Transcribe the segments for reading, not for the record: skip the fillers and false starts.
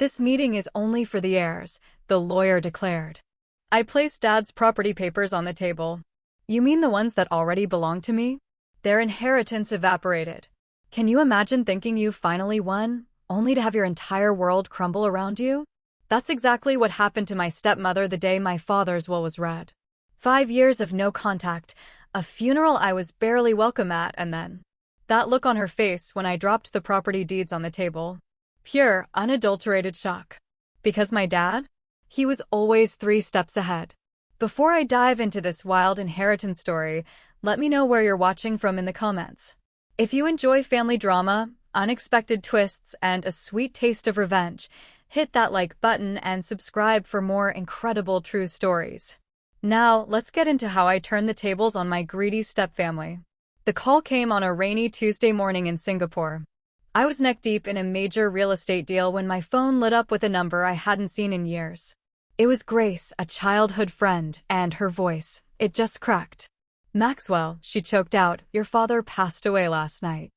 This meeting is only for the heirs, the lawyer declared. I placed Dad's property papers on the table. You mean the ones that already belong to me? Their inheritance evaporated. Can you imagine thinking you finally won, only to have your entire world crumble around you? That's exactly what happened to my stepmother the day my father's will was read. 5 years of no contact, a funeral I was barely welcome at, and then that look on her face when I dropped the property deeds on the table. Pure, unadulterated shock. Because my dad? He was always 3 steps ahead. Before I dive into this wild inheritance story, let me know where you're watching from in the comments. If you enjoy family drama, unexpected twists, and a sweet taste of revenge, hit that like button and subscribe for more incredible true stories. Now, let's get into how I turned the tables on my greedy stepfamily. The call came on a rainy Tuesday morning in Singapore. I was neck-deep in a major real estate deal when my phone lit up with a number I hadn't seen in years. It was Grace, a childhood friend, and her voice, it just cracked. "Maxwell," she choked out, "your father passed away last night."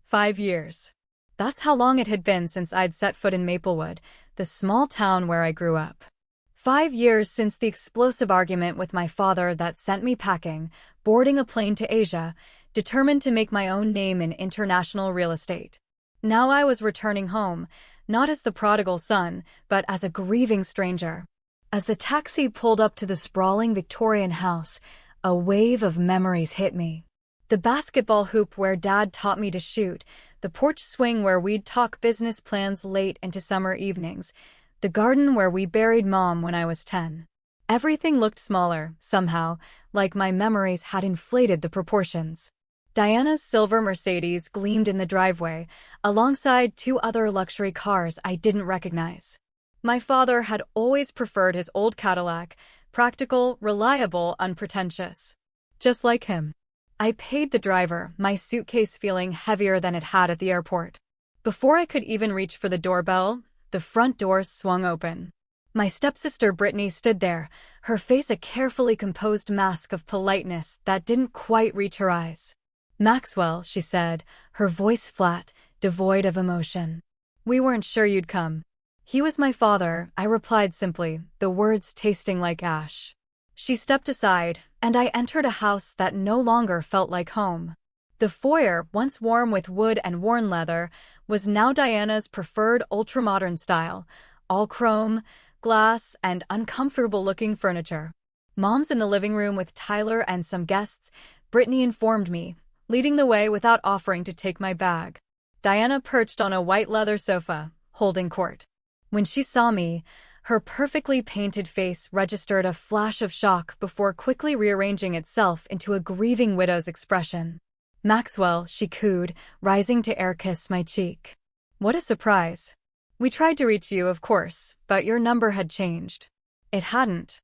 5 years. That's how long it had been since I'd set foot in Maplewood, the small town where I grew up. 5 years since the explosive argument with my father that sent me packing, boarding a plane to Asia, determined to make my own name in international real estate. Now I was returning home, not as the prodigal son, but as a grieving stranger. As the taxi pulled up to the sprawling Victorian house, a wave of memories hit me. The basketball hoop where Dad taught me to shoot, the porch swing where we'd talk business plans late into summer evenings, the garden where we buried Mom when I was 10. Everything looked smaller, somehow, like my memories had inflated the proportions. Diana's silver Mercedes gleamed in the driveway, alongside 2 other luxury cars I didn't recognize. My father had always preferred his old Cadillac, practical, reliable, unpretentious. Just like him. I paid the driver, my suitcase feeling heavier than it had at the airport. Before I could even reach for the doorbell, the front doors swung open. My stepsister Brittany stood there, her face a carefully composed mask of politeness that didn't quite reach her eyes. "Maxwell," she said, her voice flat, devoid of emotion. "We weren't sure you'd come." "He was my father," I replied simply, the words tasting like ash. She stepped aside, and I entered a house that no longer felt like home. The foyer, once warm with wood and worn leather, was now Diana's preferred ultra-modern style, all chrome, glass, and uncomfortable-looking furniture. "Mom's in the living room with Tyler and some guests," Brittany informed me, leading the way without offering to take my bag. Diana perched on a white leather sofa, holding court. When she saw me, her perfectly painted face registered a flash of shock before quickly rearranging itself into a grieving widow's expression. "Maxwell," she cooed, rising to air-kiss my cheek. "What a surprise. We tried to reach you, of course, but your number had changed." It hadn't.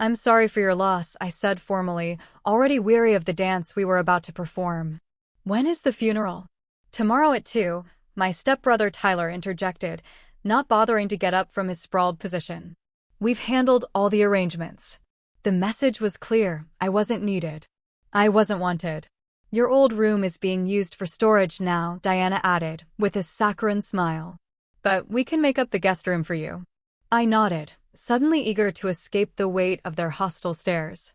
"I'm sorry for your loss," I said formally, already weary of the dance we were about to perform. "When is the funeral?" "Tomorrow at 2, my stepbrother Tyler interjected, not bothering to get up from his sprawled position. "We've handled all the arrangements." The message was clear. I wasn't needed. I wasn't wanted. "Your old room is being used for storage now," Diana added, with a saccharine smile. "But we can make up the guest room for you." I nodded, suddenly eager to escape the weight of their hostile stares.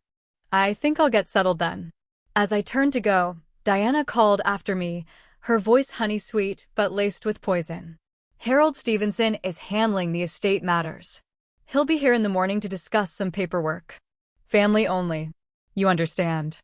"I think I'll get settled then." As I turned to go, Diana called after me, her voice honey-sweet but laced with poison. "Harold Stevenson is handling the estate matters. He'll be here in the morning to discuss some paperwork. Family only. You understand."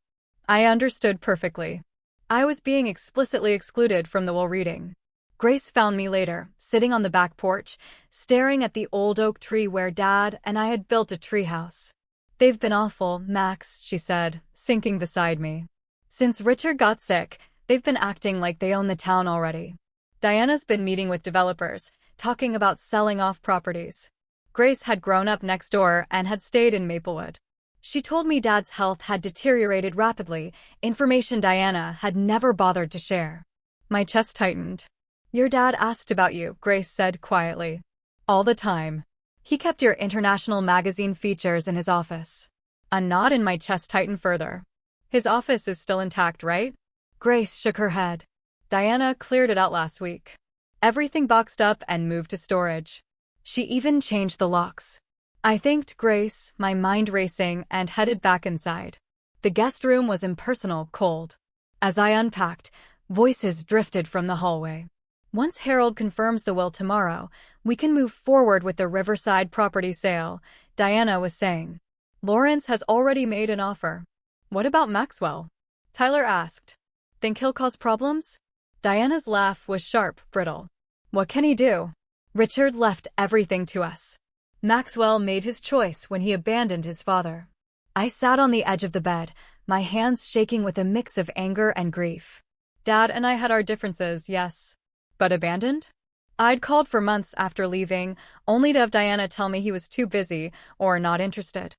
I understood perfectly. I was being explicitly excluded from the will reading. Grace found me later, sitting on the back porch, staring at the old oak tree where Dad and I had built a treehouse. "They've been awful, Max," she said, sinking beside me. "Since Richard got sick, they've been acting like they own the town already. Diana's been meeting with developers, talking about selling off properties." Grace had grown up next door and had stayed in Maplewood. She told me Dad's health had deteriorated rapidly, information Diana had never bothered to share. My chest tightened. "Your dad asked about you," Grace said quietly. "All the time. He kept your international magazine features in his office." A knot in my chest tightened further. "His office is still intact, right?" Grace shook her head. "Diana cleared it out last week. Everything boxed up and moved to storage." She even changed the locks. I thanked Grace, my mind racing, and headed back inside. The guest room was impersonal, cold. As I unpacked, voices drifted from the hallway. Once Harold confirms the will tomorrow, we can move forward with the Riverside property sale, Diana was saying. Lawrence has already made an offer. What about Maxwell? Tyler asked. Think he'll cause problems? Diana's laugh was sharp, brittle. What can he do? Richard left everything to us. Maxwell made his choice when he abandoned his father. I sat on the edge of the bed, my hands shaking with a mix of anger and grief. Dad and I had our differences, yes. But abandoned? I'd called for months after leaving, only to have Diana tell me he was too busy or not interested.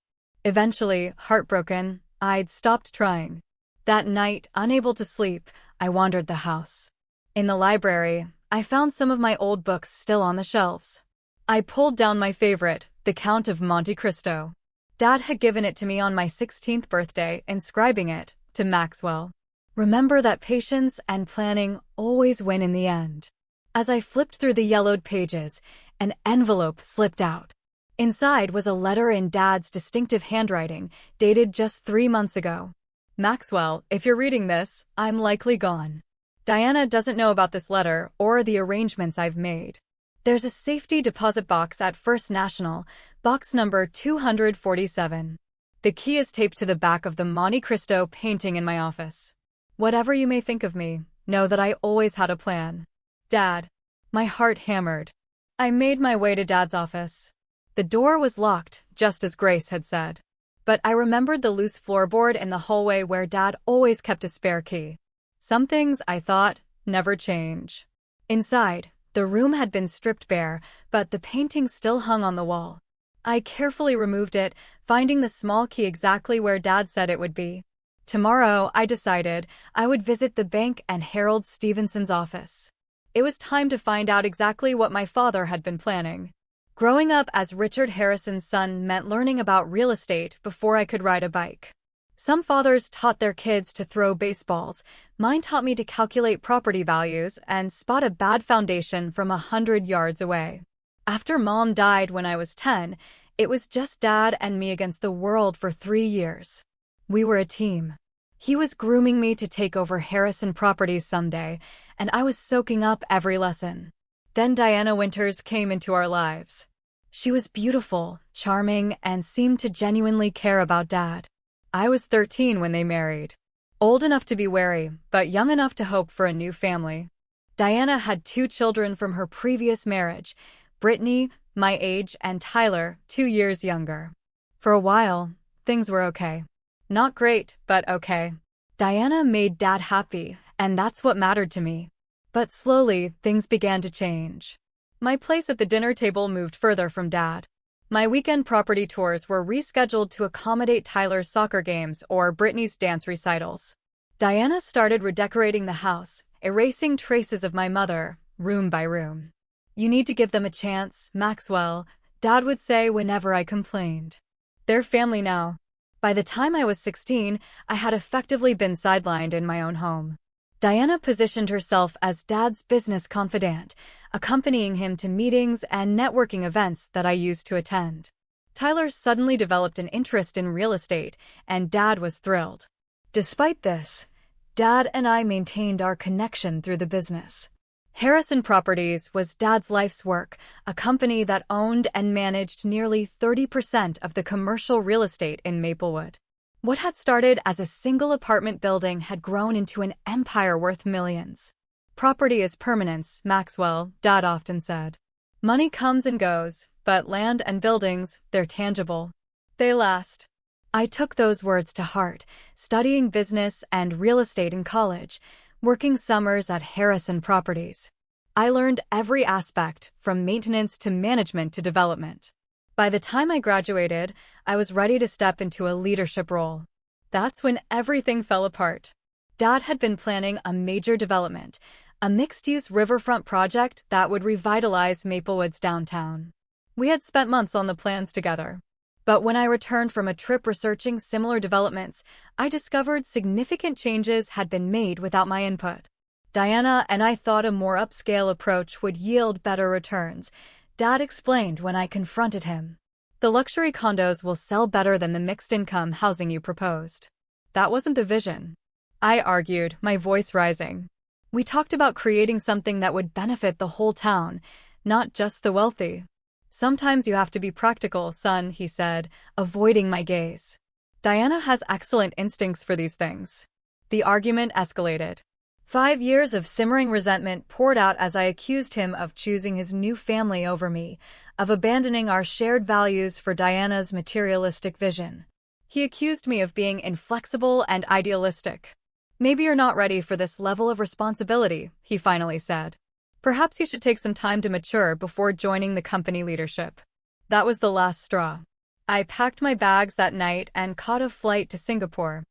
Eventually, heartbroken, I'd stopped trying. That night, unable to sleep, I wandered the house. In the library, I found some of my old books still on the shelves. I pulled down my favorite, The Count of Monte Cristo. Dad had given it to me on my 16th birthday, inscribing it to Maxwell. Remember that patience and planning always win in the end. As I flipped through the yellowed pages, an envelope slipped out. Inside was a letter in Dad's distinctive handwriting, dated just 3 months ago. Maxwell, if you're reading this, I'm likely gone. Diana doesn't know about this letter or the arrangements I've made. There's a safety deposit box at First National, box number 247. The key is taped to the back of the Monte Cristo painting in my office. Whatever you may think of me, know that I always had a plan. Dad. My heart hammered. I made my way to Dad's office. The door was locked, just as Grace had said. But I remembered the loose floorboard in the hallway where Dad always kept a spare key. Some things, I thought, never change. Inside, the room had been stripped bare, but the painting still hung on the wall. I carefully removed it, finding the small key exactly where Dad said it would be. Tomorrow, I decided, I would visit the bank and Harold Stevenson's office. It was time to find out exactly what my father had been planning. Growing up as Richard Harrison's son meant learning about real estate before I could ride a bike. Some fathers taught their kids to throw baseballs. Mine taught me to calculate property values and spot a bad foundation from 100 yards away. After Mom died when I was 10, it was just Dad and me against the world for 3 years. We were a team. He was grooming me to take over Harrison Properties someday, and I was soaking up every lesson. Then Diana Winters came into our lives. She was beautiful, charming, and seemed to genuinely care about Dad. I was 13 when they married. Old enough to be wary, but young enough to hope for a new family. Diana had 2 children from her previous marriage, Brittany, my age, and Tyler, 2 years younger. For a while, things were okay. Not great, but okay. Diana made Dad happy, and that's what mattered to me. But slowly, things began to change. My place at the dinner table moved further from Dad. My weekend property tours were rescheduled to accommodate Tyler's soccer games or Brittany's dance recitals. Diana started redecorating the house, erasing traces of my mother, room by room. You need to give them a chance, Maxwell, Dad would say whenever I complained. They're family now. By the time I was 16, I had effectively been sidelined in my own home. Diana positioned herself as Dad's business confidant, accompanying him to meetings and networking events that I used to attend. Tyler suddenly developed an interest in real estate, and Dad was thrilled. Despite this, Dad and I maintained our connection through the business. Harrison Properties was Dad's life's work, a company that owned and managed nearly 30% of the commercial real estate in Maplewood. What had started as a single apartment building had grown into an empire worth millions. Property is permanence, Maxwell, Dad often said. Money comes and goes, but land and buildings, they're tangible. They last. I took those words to heart, studying business and real estate in college, working summers at Harrison Properties. I learned every aspect, from maintenance to management to development. By the time I graduated, I was ready to step into a leadership role. That's when everything fell apart. Dad had been planning a major development, a mixed-use riverfront project that would revitalize Maplewood's downtown. We had spent months on the plans together. But when I returned from a trip researching similar developments, I discovered significant changes had been made without my input. Diana and I thought a more upscale approach would yield better returns. Dad explained when I confronted him. The luxury condos will sell better than the mixed-income housing you proposed. That wasn't the vision, I argued, my voice rising. We talked about creating something that would benefit the whole town, not just the wealthy. Sometimes you have to be practical, son, he said, avoiding my gaze. Diana has excellent instincts for these things. The argument escalated. 5 years of simmering resentment poured out as I accused him of choosing his new family over me, of abandoning our shared values for Diana's materialistic vision. He accused me of being inflexible and idealistic. Maybe you're not ready for this level of responsibility, he finally said. Perhaps you should take some time to mature before joining the company leadership. That was the last straw. I packed my bags that night and caught a flight to Singapore.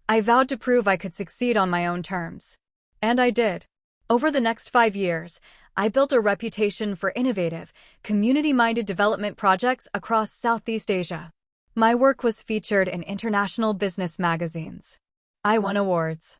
I vowed to prove I could succeed on my own terms. And I did. Over the next 5 years, I built a reputation for innovative, community-minded development projects across Southeast Asia. My work was featured in international business magazines. I won awards.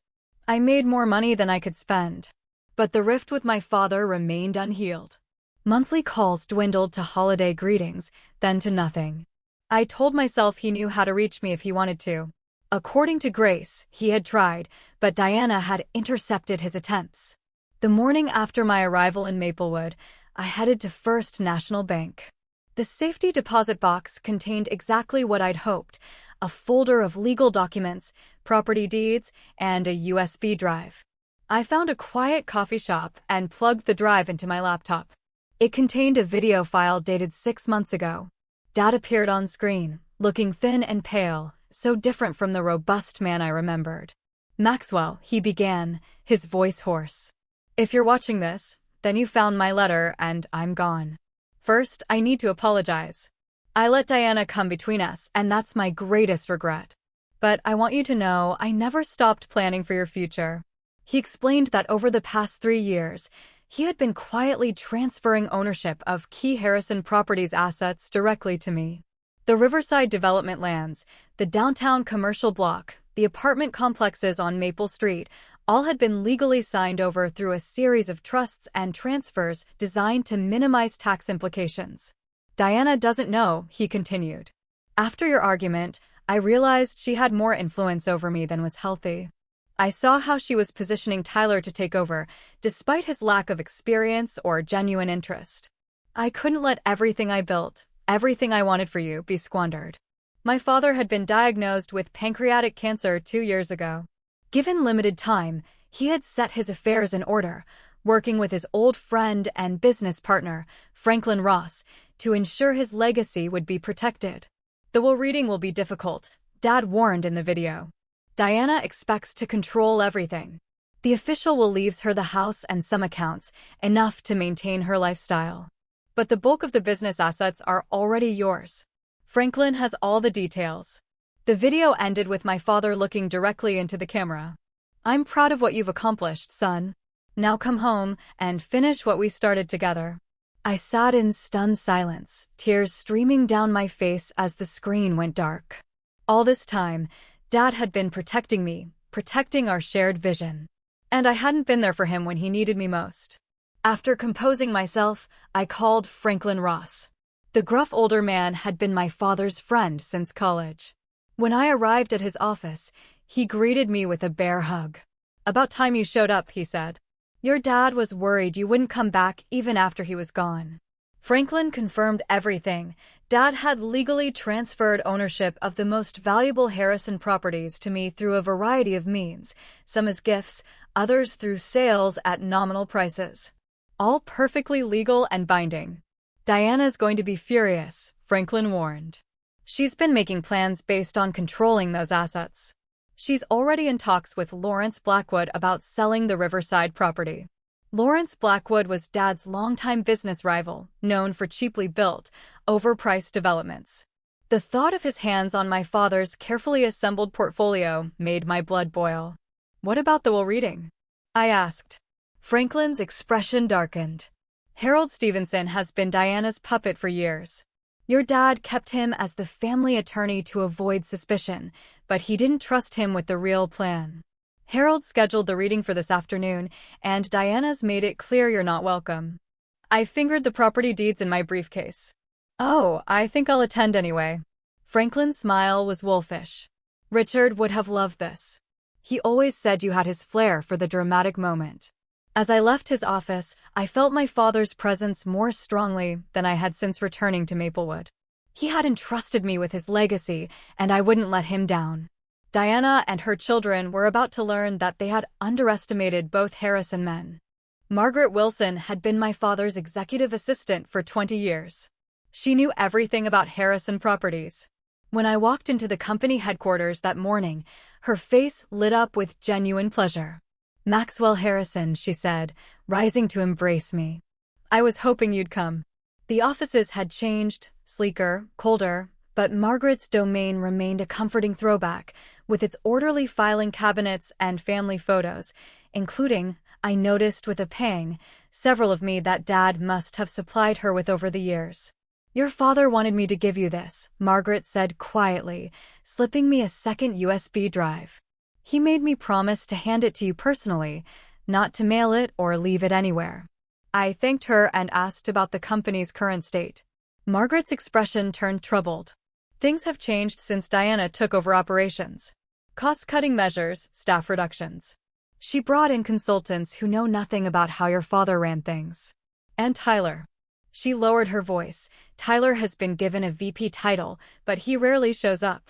I made more money than I could spend. But the rift with my father remained unhealed. Monthly calls dwindled to holiday greetings, then to nothing. I told myself he knew how to reach me if he wanted to. According to Grace, he had tried, but Diana had intercepted his attempts. The morning after my arrival in Maplewood, I headed to First National Bank. The safety deposit box contained exactly what I'd hoped, a folder of legal documents, property deeds, and a USB drive. I found a quiet coffee shop and plugged the drive into my laptop. It contained a video file dated 6 months ago. Dad appeared on screen, looking thin and pale, so different from the robust man I remembered. Maxwell, he began, his voice hoarse. If you're watching this, then you found my letter and I'm gone. First, I need to apologize. I let Diana come between us, and that's my greatest regret. But I want you to know I never stopped planning for your future. He explained that over the past 3 years, he had been quietly transferring ownership of key Harrison Properties assets directly to me. The Riverside development lands, the downtown commercial block, the apartment complexes on Maple Street, all had been legally signed over through a series of trusts and transfers designed to minimize tax implications. Diana doesn't know, he continued. After your argument, I realized she had more influence over me than was healthy. I saw how she was positioning Tyler to take over, despite his lack of experience or genuine interest. I couldn't let everything I built, everything I wanted for you, be squandered. My father had been diagnosed with pancreatic cancer 2 years ago. Given limited time, he had set his affairs in order, working with his old friend and business partner, Franklin Ross, to ensure his legacy would be protected. The will reading will be difficult, Dad warned in the video. Diana expects to control everything. The official will leaves her the house and some accounts, enough to maintain her lifestyle. But the bulk of the business assets are already yours. Franklin has all the details. The video ended with my father looking directly into the camera. I'm proud of what you've accomplished, son. Now come home and finish what we started together. I sat in stunned silence, tears streaming down my face as the screen went dark. All this time, Dad had been protecting me, protecting our shared vision. And I hadn't been there for him when he needed me most. After composing myself, I called Franklin Ross. The gruff older man had been my father's friend since college. When I arrived at his office, he greeted me with a bear hug. About time you showed up, he said. Your dad was worried you wouldn't come back even after he was gone. Franklin confirmed everything. Dad had legally transferred ownership of the most valuable Harrison properties to me through a variety of means, some as gifts, others through sales at nominal prices. All perfectly legal and binding. Diana's going to be furious, Franklin warned. She's been making plans based on controlling those assets. She's already in talks with Lawrence Blackwood about selling the Riverside property. Lawrence Blackwood was Dad's longtime business rival, known for cheaply built, overpriced developments. The thought of his hands on my father's carefully assembled portfolio made my blood boil. What about the will reading? I asked. Franklin's expression darkened. Harold Stevenson has been Diana's puppet for years. Your dad kept him as the family attorney to avoid suspicion, but he didn't trust him with the real plan. Harold scheduled the reading for this afternoon, and Diana's made it clear you're not welcome. I fingered the property deeds in my briefcase. Oh, I think I'll attend anyway. Franklin's smile was wolfish. Richard would have loved this. He always said you had his flair for the dramatic moment. As I left his office, I felt my father's presence more strongly than I had since returning to Maplewood. He had entrusted me with his legacy, and I wouldn't let him down. Diana and her children were about to learn that they had underestimated both Harrison men. Margaret Wilson had been my father's executive assistant for 20 years. She knew everything about Harrison Properties. When I walked into the company headquarters that morning, her face lit up with genuine pleasure. "Maxwell Harrison," she said, rising to embrace me. "I was hoping you'd come." The offices had changed, sleeker, colder, but Margaret's domain remained a comforting throwback, with its orderly filing cabinets and family photos, including, I noticed with a pang, several of me that Dad must have supplied her with over the years. "Your father wanted me to give you this," Margaret said quietly, slipping me a second USB drive. "He made me promise to hand it to you personally, not to mail it or leave it anywhere." I thanked her and asked about the company's current state. Margaret's expression turned troubled. "Things have changed since Diana took over operations. Cost-cutting measures, staff reductions. She brought in consultants who know nothing about how your father ran things. And Tyler." She lowered her voice. "Tyler has been given a VP title, but he rarely shows up.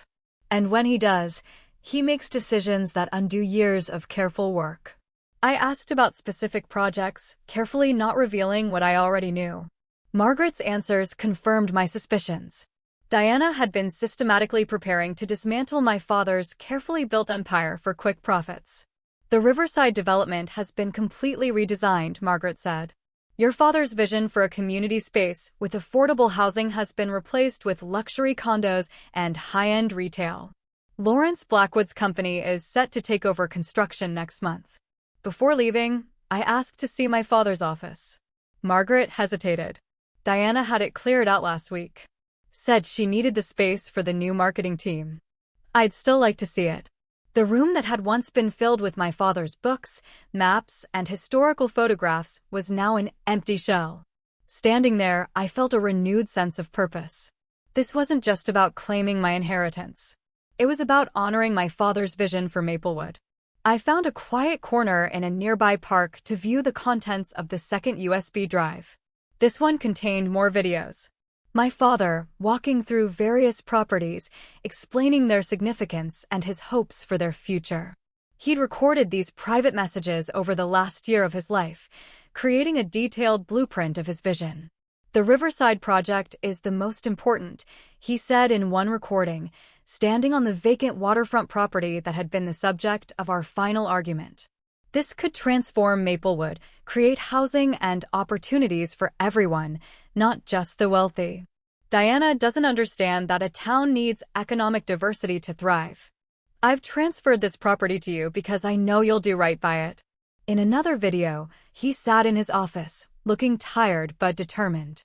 And when he does, he makes decisions that undo years of careful work." I asked about specific projects, carefully not revealing what I already knew. Margaret's answers confirmed my suspicions. Diana had been systematically preparing to dismantle my father's carefully built empire for quick profits. "The Riverside development has been completely redesigned," Margaret said. "Your father's vision for a community space with affordable housing has been replaced with luxury condos and high-end retail. Lawrence Blackwood's company is set to take over construction next month." Before leaving, I asked to see my father's office. Margaret hesitated. Diana had it cleared out last week. Said she needed the space for the new marketing team. I'd still like to see it. The room that had once been filled with my father's books, maps, and historical photographs was now an empty shell. Standing there, I felt a renewed sense of purpose. This wasn't just about claiming my inheritance. It was about honoring my father's vision for Maplewood. I found a quiet corner in a nearby park to view the contents of the second USB drive. This one contained more videos. My father, walking through various properties, explaining their significance and his hopes for their future. He'd recorded these private messages over the last year of his life, creating a detailed blueprint of his vision. "The Riverside project is the most important," he said in one recording, standing on the vacant waterfront property that had been the subject of our final argument. "This could transform Maplewood, create housing and opportunities for everyone, not just the wealthy. Diana doesn't understand that a town needs economic diversity to thrive. I've transferred this property to you because I know you'll do right by it." In another video, he sat in his office, looking tired but determined.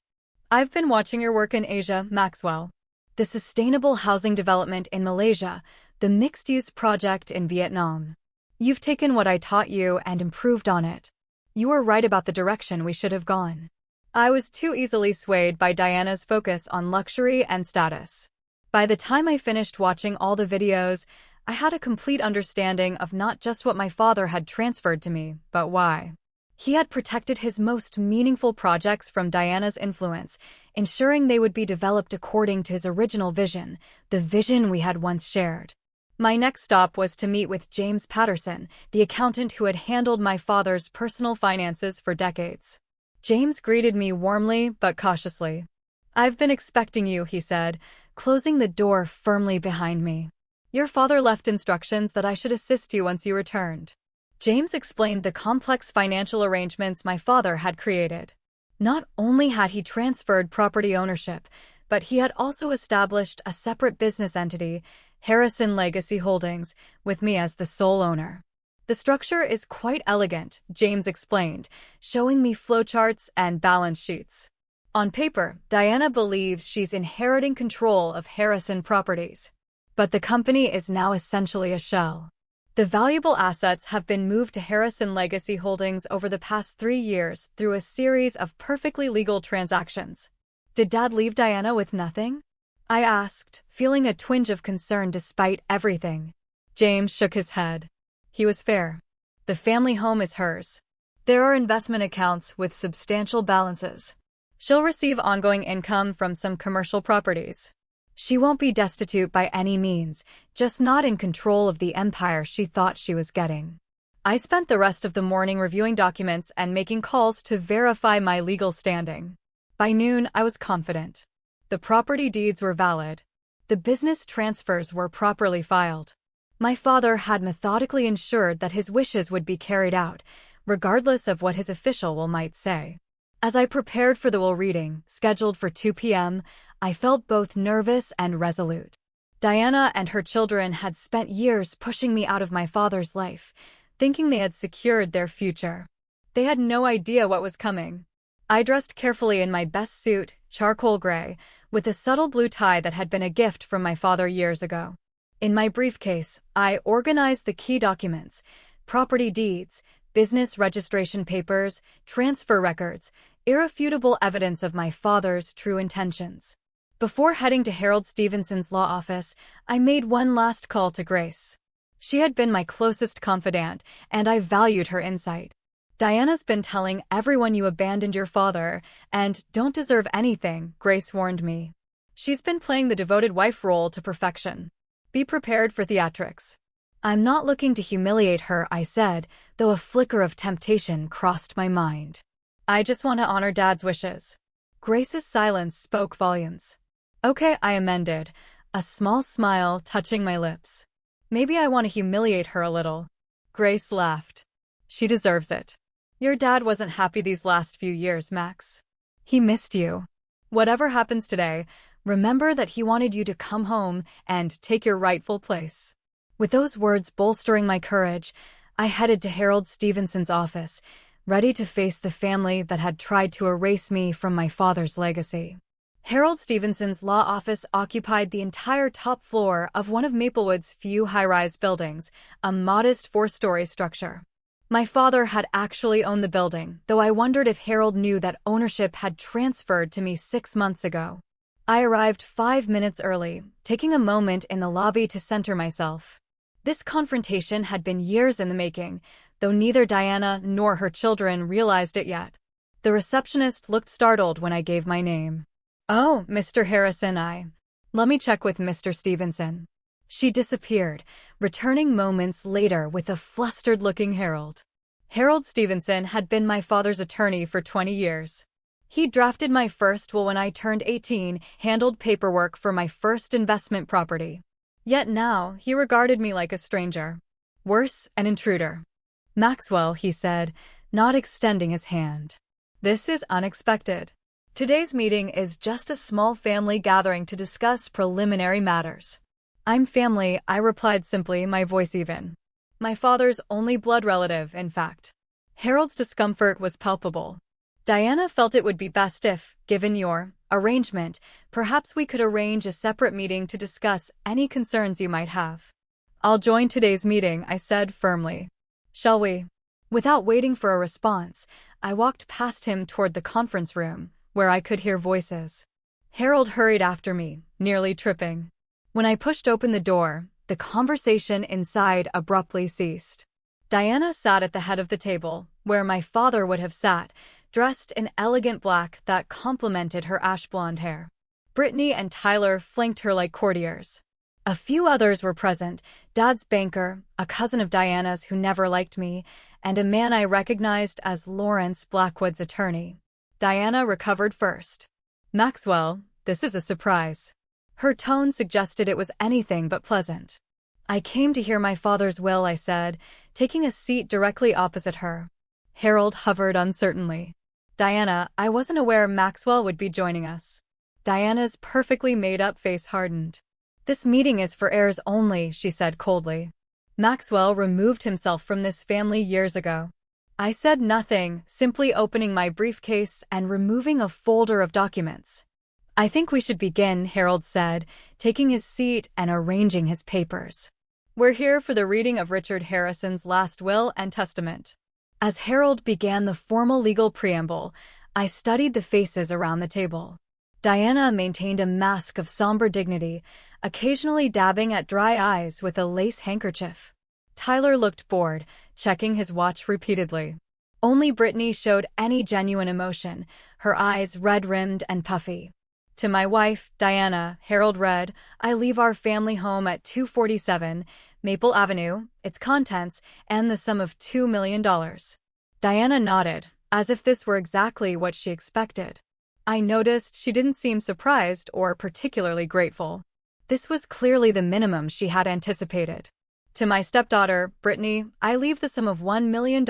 "I've been watching your work in Asia, Maxwell. The sustainable housing development in Malaysia, the mixed-use project in Vietnam. You've taken what I taught you and improved on it. You were right about the direction we should have gone." I was too easily swayed by Diana's focus on luxury and status. By the time I finished watching all the videos, I had a complete understanding of not just what my father had transferred to me, but why. He had protected his most meaningful projects from Diana's influence, ensuring they would be developed according to his original vision, the vision we had once shared. My next stop was to meet with James Patterson, the accountant who had handled my father's personal finances for decades. James greeted me warmly but cautiously. "I've been expecting you," he said, closing the door firmly behind me. "Your father left instructions that I should assist you once you returned." James explained the complex financial arrangements my father had created. Not only had he transferred property ownership, but he had also established a separate business entity, Harrison Legacy Holdings, with me as the sole owner. "The structure is quite elegant," James explained, showing me flowcharts and balance sheets. "On paper, Diana believes she's inheriting control of Harrison Properties. But the company is now essentially a shell. The valuable assets have been moved to Harrison Legacy Holdings over the past 3 years through a series of perfectly legal transactions. Did Dad leave Diana with nothing? I asked, feeling a twinge of concern despite everything. James shook his head. He was fair. The family home is hers. There are investment accounts with substantial balances. She'll receive ongoing income from some commercial properties. She won't be destitute by any means, just not in control of the empire she thought she was getting. I spent the rest of the morning reviewing documents and making calls to verify my legal standing. By noon, I was confident. The property deeds were valid. The business transfers were properly filed. My father had methodically ensured that his wishes would be carried out, regardless of what his official will might say. As I prepared for the will reading, scheduled for 2 p.m., I felt both nervous and resolute. Diana and her children had spent years pushing me out of my father's life, thinking they had secured their future. They had no idea what was coming. I dressed carefully in my best suit, charcoal gray, with a subtle blue tie that had been a gift from my father years ago. In my briefcase, I organized the key documents, property deeds, business registration papers, transfer records, irrefutable evidence of my father's true intentions. Before heading to Harold Stevenson's law office, I made one last call to Grace. She had been my closest confidant, and I valued her insight. Diana's been telling everyone you abandoned your father and don't deserve anything, Grace warned me. She's been playing the devoted wife role to perfection. Be prepared for theatrics. I'm not looking to humiliate her, I said, though a flicker of temptation crossed my mind. I just want to honor Dad's wishes. Grace's silence spoke volumes. Okay, I amended, a small smile touching my lips. Maybe I want to humiliate her a little. Grace laughed. She deserves it. Your dad wasn't happy these last few years, Max. He missed you. Whatever happens today, remember that he wanted you to come home and take your rightful place. With those words bolstering my courage, I headed to Harold Stevenson's office, ready to face the family that had tried to erase me from my father's legacy. Harold Stevenson's law office occupied the entire top floor of one of Maplewood's few high-rise buildings, a modest 4-story structure. My father had actually owned the building, though I wondered if Harold knew that ownership had transferred to me 6 months ago. I arrived 5 minutes early, taking a moment in the lobby to center myself. This confrontation had been years in the making, though neither Diana nor her children realized it yet. The receptionist looked startled when I gave my name. Oh, Mr. Harrison, let me check with Mr. Stevenson. She disappeared, returning moments later with a flustered-looking Harold. Harold Stevenson had been my father's attorney for 20 years. He drafted my first will when I turned 18, handled paperwork for my first investment property. Yet now, he regarded me like a stranger. Worse, an intruder. Maxwell, he said, not extending his hand. This is unexpected. Today's meeting is just a small family gathering to discuss preliminary matters. I'm family, I replied simply, my voice even. My father's only blood relative, in fact. Harold's discomfort was palpable. Diana felt it would be best if, given your arrangement, perhaps we could arrange a separate meeting to discuss any concerns you might have. I'll join today's meeting, I said firmly. Shall we? Without waiting for a response, I walked past him toward the conference room, where I could hear voices. Harold hurried after me, nearly tripping. When I pushed open the door, the conversation inside abruptly ceased. Diana sat at the head of the table, where my father would have sat, dressed in elegant black that complemented her ash-blonde hair. Brittany and Tyler flanked her like courtiers. A few others were present, Dad's banker, a cousin of Diana's who never liked me, and a man I recognized as Lawrence Blackwood's attorney. Diana recovered first. Maxwell, this is a surprise. Her tone suggested it was anything but pleasant. I came to hear my father's will, I said, taking a seat directly opposite her. Harold hovered uncertainly. Diana, I wasn't aware Maxwell would be joining us. Diana's perfectly made-up face hardened. This meeting is for heirs only, she said coldly. Maxwell removed himself from this family years ago. I said nothing, simply opening my briefcase and removing a folder of documents. I think we should begin, Harold said, taking his seat and arranging his papers. We're here for the reading of Richard Harrison's last will and testament. As Harold began the formal legal preamble, I studied the faces around the table. Diana maintained a mask of somber dignity, occasionally dabbing at dry eyes with a lace handkerchief. Tyler looked bored, checking his watch repeatedly. Only Brittany showed any genuine emotion, her eyes red-rimmed and puffy. To my wife, Diana, Harold read, "I leave our family home at 247 Maple Avenue, its contents, and the sum of $2 million. Diana nodded, as if this were exactly what she expected. I noticed she didn't seem surprised or particularly grateful. This was clearly the minimum she had anticipated. To my stepdaughter, Brittany, I leave the sum of $1 million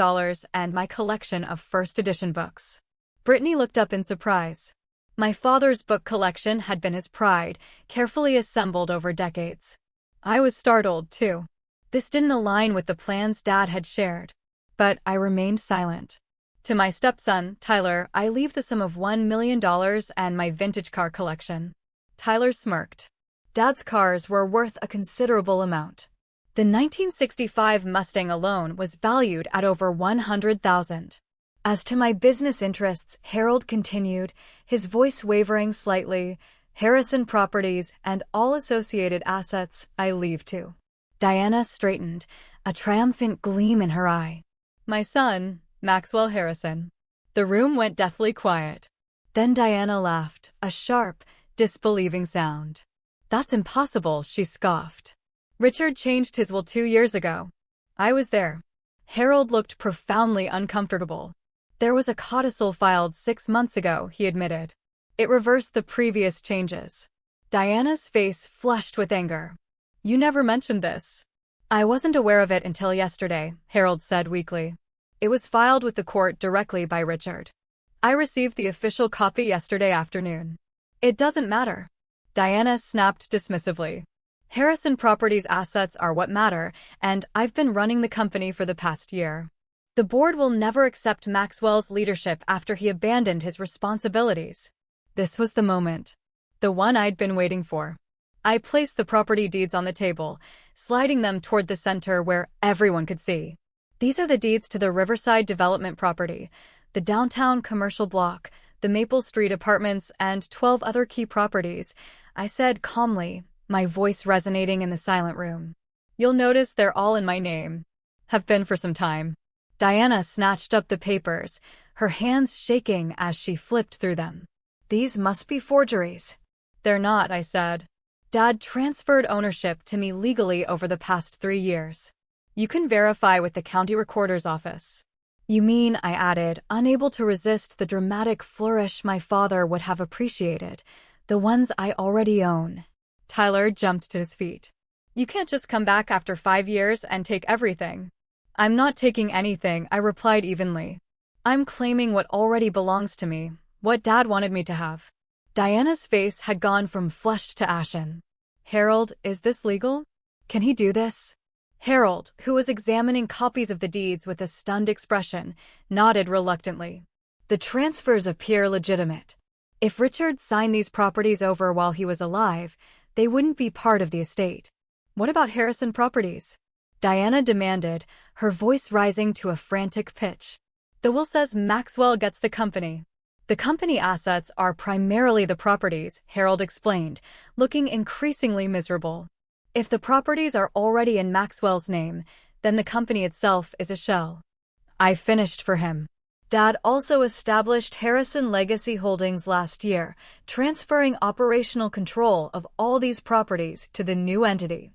and my collection of first edition books." Brittany looked up in surprise. My father's book collection had been his pride, carefully assembled over decades. I was startled, too. This didn't align with the plans Dad had shared. But I remained silent. To my stepson, Tyler, I leave the sum of $1 million and my vintage car collection. Tyler smirked. Dad's cars were worth a considerable amount. The 1965 Mustang alone was valued at over $100,000. As to my business interests, Harold continued, his voice wavering slightly, Harrison Properties and all associated assets I leave to. Diana straightened, a triumphant gleam in her eye. My son, Maxwell Harrison. The room went deathly quiet. Then Diana laughed, a sharp, disbelieving sound. That's impossible, she scoffed. Richard changed his will 2 years ago. I was there. Harold looked profoundly uncomfortable. There was a codicil filed 6 months ago, he admitted. It reversed the previous changes. Diana's face flushed with anger. You never mentioned this. I wasn't aware of it until yesterday, Harold said weakly. It was filed with the court directly by Richard. I received the official copy yesterday afternoon. It doesn't matter. Diana snapped dismissively. Harrison Properties' assets are what matter, and I've been running the company for the past year. The board will never accept Maxwell's leadership after he abandoned his responsibilities. This was the moment. The one I'd been waiting for. I placed the property deeds on the table, sliding them toward the center where everyone could see. These are the deeds to the Riverside Development property, the downtown commercial block, the Maple Street apartments, and 12 other key properties, I said calmly, my voice resonating in the silent room. You'll notice they're all in my name. Have been for some time. Diana snatched up the papers, her hands shaking as she flipped through them. These must be forgeries. They're not, I said. Dad transferred ownership to me legally over the past 3 years. You can verify with the county recorder's office. You mean, I added, unable to resist the dramatic flourish my father would have appreciated, the ones I already own. Tyler jumped to his feet. You can't just come back after 5 years and take everything. I'm not taking anything, I replied evenly. I'm claiming what already belongs to me, what Dad wanted me to have. Diana's face had gone from flushed to ashen. Harold, is this legal? Can he do this? Harold, who was examining copies of the deeds with a stunned expression, nodded reluctantly. The transfers appear legitimate. If Richard signed these properties over while he was alive, they wouldn't be part of the estate. What about Harrison Properties? Diana demanded, her voice rising to a frantic pitch. The will says Maxwell gets the company. The company assets are primarily the properties, Harold explained, looking increasingly miserable. If the properties are already in Maxwell's name, then the company itself is a shell. I finished for him. Dad also established Harrison Legacy Holdings last year, transferring operational control of all these properties to the new entity.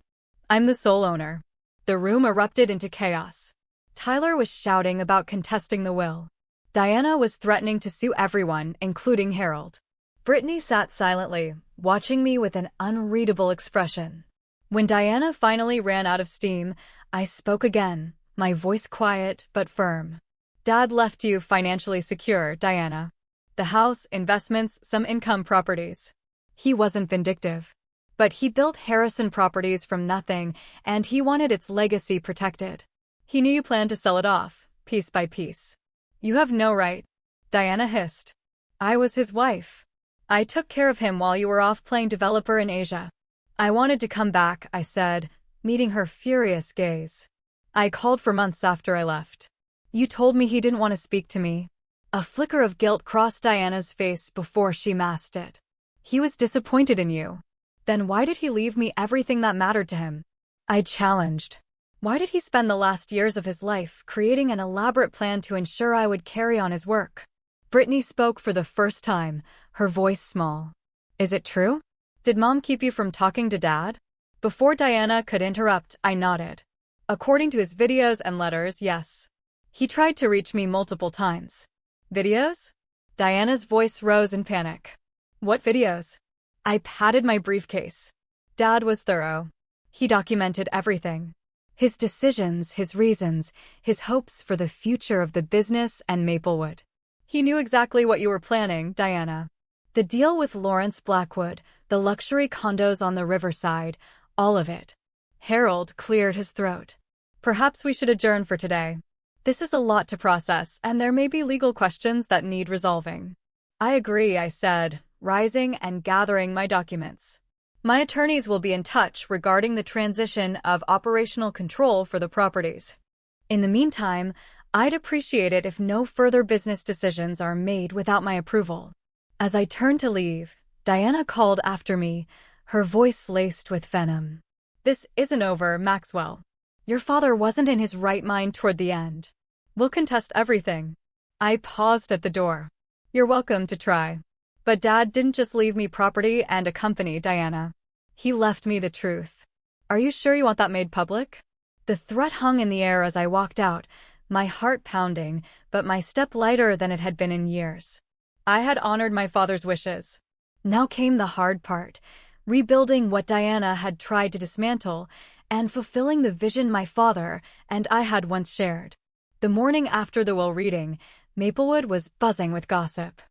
I'm the sole owner. The room erupted into chaos. Tyler was shouting about contesting the will. Diana was threatening to sue everyone, including Harold. Brittany sat silently, watching me with an unreadable expression. When Diana finally ran out of steam, I spoke again, my voice quiet but firm. Dad left you financially secure, Diana. The house, investments, some income properties. He wasn't vindictive. But he built Harrison Properties from nothing, and he wanted its legacy protected. He knew you planned to sell it off, piece by piece. You have no right, Diana hissed. I was his wife. I took care of him while you were off playing developer in Asia. I wanted to come back, I said, meeting her furious gaze. I called for months after I left. You told me he didn't want to speak to me. A flicker of guilt crossed Diana's face before she masked it. He was disappointed in you. Then why did he leave me everything that mattered to him? I challenged. Why did he spend the last years of his life creating an elaborate plan to ensure I would carry on his work? Brittany spoke for the first time, her voice small. Is it true? Did Mom keep you from talking to Dad? Before Diana could interrupt, I nodded. According to his videos and letters, yes. He tried to reach me multiple times. Videos? Diana's voice rose in panic. What videos? I patted my briefcase. Dad was thorough. He documented everything. His decisions, his reasons, his hopes for the future of the business and Maplewood. He knew exactly what you were planning, Diana. The deal with Lawrence Blackwood, the luxury condos on the riverside, all of it. Harold cleared his throat. Perhaps we should adjourn for today. This is a lot to process, and there may be legal questions that need resolving. I agree, I said, rising and gathering my documents. My attorneys will be in touch regarding the transition of operational control for the properties. In the meantime, I'd appreciate it if no further business decisions are made without my approval. As I turned to leave, Diana called after me, her voice laced with venom. This isn't over, Maxwell. Your father wasn't in his right mind toward the end. We'll contest everything. I paused at the door. You're welcome to try. But Dad didn't just leave me property and a company, Diana. He left me the truth. Are you sure you want that made public? The threat hung in the air as I walked out, my heart pounding, but my step lighter than it had been in years. I had honored my father's wishes. Now came the hard part, rebuilding what Diana had tried to dismantle and fulfilling the vision my father and I had once shared. The morning after the will reading, Maplewood was buzzing with gossip.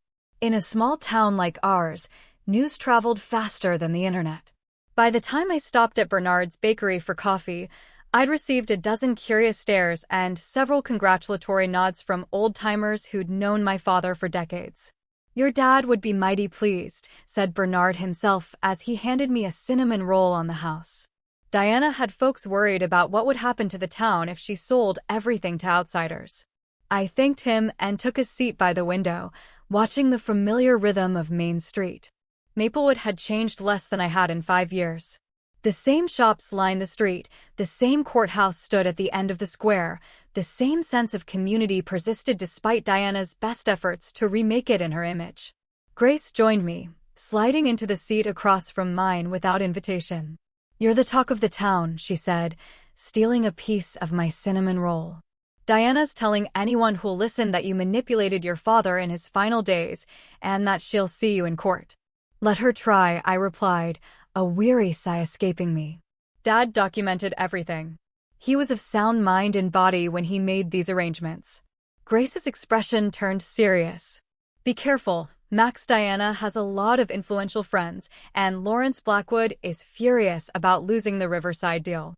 In a small town like ours, news traveled faster than the internet. By the time I stopped at Bernard's Bakery for coffee, I'd received a dozen curious stares and several congratulatory nods from old-timers who'd known my father for decades. Your dad would be mighty pleased, said Bernard himself as he handed me a cinnamon roll on the house. Diana had folks worried about what would happen to the town if she sold everything to outsiders. I thanked him and took a seat by the window, watching the familiar rhythm of Main Street. Maplewood had changed less than I had in 5 years. The same shops lined the street, the same courthouse stood at the end of the square, the same sense of community persisted despite Diana's best efforts to remake it in her image. Grace joined me, sliding into the seat across from mine without invitation. You're the talk of the town, she said, stealing a piece of my cinnamon roll. Diana's telling anyone who'll listen that you manipulated your father in his final days and that she'll see you in court. Let her try, I replied, a weary sigh escaping me. Dad documented everything. He was of sound mind and body when he made these arrangements. Grace's expression turned serious. Be careful, Max. Diana has a lot of influential friends, and Lawrence Blackwood is furious about losing the Riverside deal.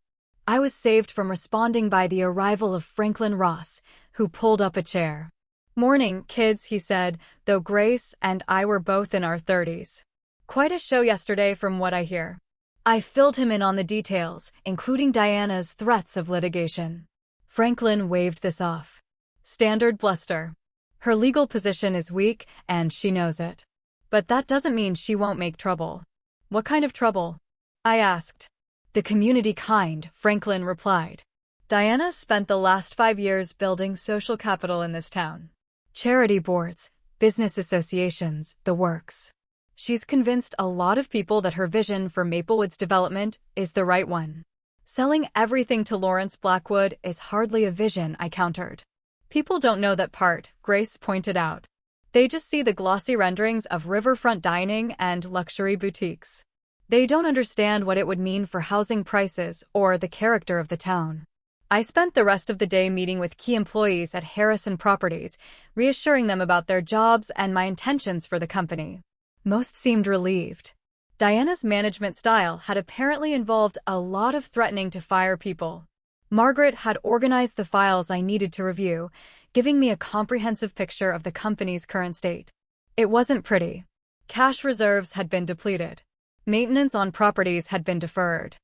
I was saved from responding by the arrival of Franklin Ross, who pulled up a chair. Morning, kids, he said, though Grace and I were both in our 30s. Quite a show yesterday from what I hear. I filled him in on the details, including Diana's threats of litigation. Franklin waved this off. Standard bluster. Her legal position is weak, and she knows it. But that doesn't mean she won't make trouble. What kind of trouble? I asked. The community kind, Franklin replied. Diana spent the last 5 years building social capital in this town. Charity boards, business associations, the works. She's convinced a lot of people that her vision for Maplewood's development is the right one. Selling everything to Lawrence Blackwood is hardly a vision, I countered. People don't know that part, Grace pointed out. They just see the glossy renderings of riverfront dining and luxury boutiques. They don't understand what it would mean for housing prices or the character of the town. I spent the rest of the day meeting with key employees at Heirs Properties, reassuring them about their jobs and my intentions for the company. Most seemed relieved. Diana's management style had apparently involved a lot of threatening to fire people. Margaret had organized the files I needed to review, giving me a comprehensive picture of the company's current state. It wasn't pretty. Cash reserves had been depleted. Maintenance on properties had been deferred.